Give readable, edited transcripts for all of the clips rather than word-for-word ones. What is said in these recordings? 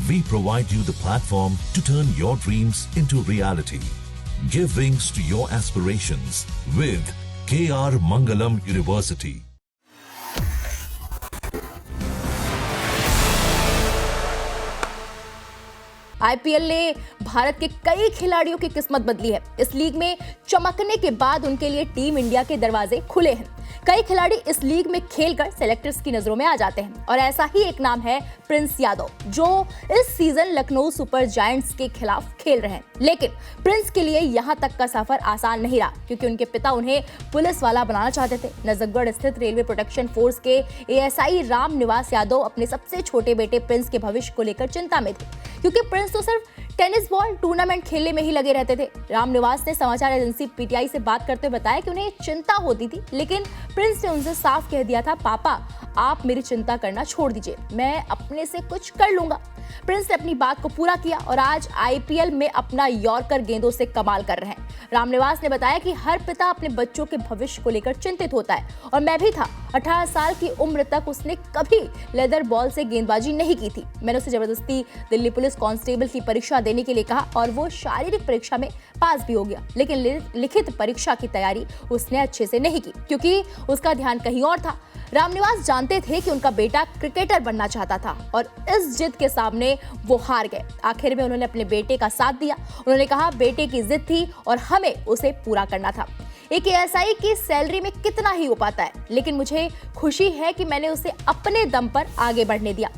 We provide you the platform to turn your dreams into reality. Give wings to your aspirations with KR Mangalam University. IPL ने भारत के कई खिलाड़ियों की किस्मत बदली है। इस लीग में चमकने के बाद उनके लिए टीम इंडिया के दरवाजे खुले हैं। कई खिलाड़ी इस लीग में खेलकर सेलेक्टर्स की नजरों में आ जाते हैं और ऐसा ही एक नाम है प्रिंस यादव, जो इस सीजन लखनऊ सुपर जायंट्स के खिलाफ खेल रहे हैं। लेकिन प्रिंस के लिए यहां तक का सफर आसान नहीं रहा, क्योंकि उनके पिता उन्हें पुलिस वाला बनाना चाहते थे। नजफगढ़ स्थित रेलवे प्रोटेक्शन फोर्स के एएसआई राम निवास यादव अपने सबसे छोटे बेटे प्रिंस के भविष्य को लेकर चिंता में थे, क्योंकि प्रिंस तो सिर्फ टेनिस बॉल टूर्नामेंट खेलने में ही लगे रहते थे। राम निवास ने समाचार एजेंसी पीटीआई से बात करते हुए बताया कि उन्हें चिंता होती थी, लेकिन प्रिंस ने उनसे साफ कह दिया था, पापा आप मेरी चिंता करना छोड़ दीजिए, मैं अपने से कुछ कर लूंगा। प्रिंस ने अपनी बात को पूरा किया और आज आईपीएल में अपना यॉर्कर गेंदों से कमाल कर रहे हैं। रामनिवास ने बताया कि हर पिता अपने बच्चों के भविष्य को लेकर चिंतित होता है और मैं भी था। 18 साल की उम्र तक उसने कभी लेदर बॉल से गेंदबाजी नहीं की थी। मैंने उसे जबरदस्ती दिल्ली पुलिस कांस्टेबल की परीक्षा देने के लिए कहा और वो शारीरिक परीक्षा में पास भी हो गया, लेकिन लिखित परीक्षा की तैयारी उसने अच्छे से नहीं की, क्योंकि उसका ध्यान कहीं और था। रामनिवास जानते थे कि उनका बेटा क्रिकेटर बनना चाहता था और इस जिद के सामने वो हार गए। आखिर में उन्होंने अपने बेटे का साथ दिया। उन्होंने कहा, बेटे की जिद थी और हमें उसे पूरा करना था। एक एएसआई की सैलरी में कितना ही हो पाता है, लेकिन मुझे खुशी है कि मैंने उसे अपने दम पर आगे बढ़ने दिया।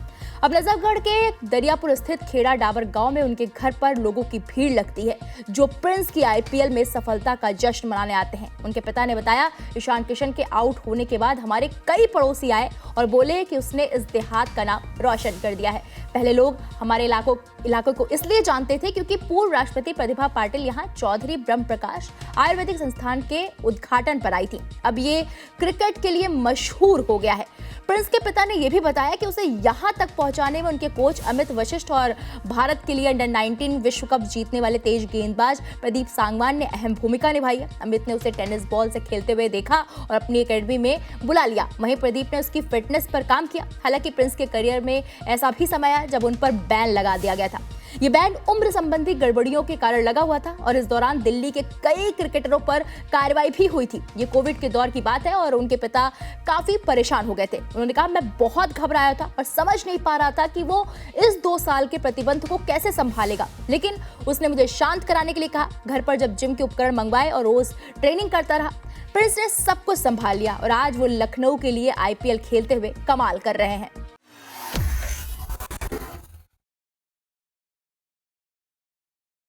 अब नजफगढ़ के दरियापुर स्थित खेड़ा डाबर गांव में उनके घर पर लोगों की भीड़ लगती है, जो प्रिंस की आईपीएल में सफलता का जश्न मनाने आते हैं। उनके पिता ने बताया, ईशान किशन के आउट होने के बाद हमारे कई पड़ोसी आए और बोले कि उसने इस देहात का नाम रोशन कर दिया है। पहले लोग हमारे इलाकों को इसलिए जानते थे क्योंकि पूर्व राष्ट्रपति प्रतिभा पाटिल यहाँ चौधरी ब्रह्म प्रकाश आयुर्वेदिक संस्थान के उद्घाटन पर आई थी। अब ये क्रिकेट के लिए मशहूर हो गया है। प्रिंस के पिता ने यह भी बताया कि उसे यहाँ तक पहुंचाने में उनके कोच अमित वशिष्ठ और भारत के लिए अंडर 19 विश्व कप जीतने वाले तेज गेंदबाज प्रदीप सांगवान ने अहम भूमिका निभाई है। अमित ने उसे टेनिस बॉल से खेलते हुए देखा और अपनी एकेडमी में बुला लिया। वहीं प्रदीप ने उसकी फिटनेस पर काम किया। हालांकि प्रिंस के करियर में ऐसा भी समय आया जब उन पर बैन लगा दिया गया था। ये बैन उम्र संबंधी गड़बड़ियों के कारण लगा हुआ था और इस दौरान दिल्ली के कई क्रिकेटरों पर कार्रवाई भी हुई थी। ये कोविड के दौर की बात है और उनके पिता काफी परेशान हो गए थे। उन्होंने कहा, मैं बहुत घबराया था और समझ नहीं पा रहा था कि वो इस 2 साल के प्रतिबंध को कैसे संभालेगा, लेकिन उसने मुझे शांत कराने के लिए कहा। घर पर जब जिम के उपकरण मंगवाए और रोज ट्रेनिंग करता रहा। प्रिंस ने सब कुछ संभाल लिया और आज वो लखनऊ के लिए आईपीएल खेलते हुए कमाल कर रहे हैं।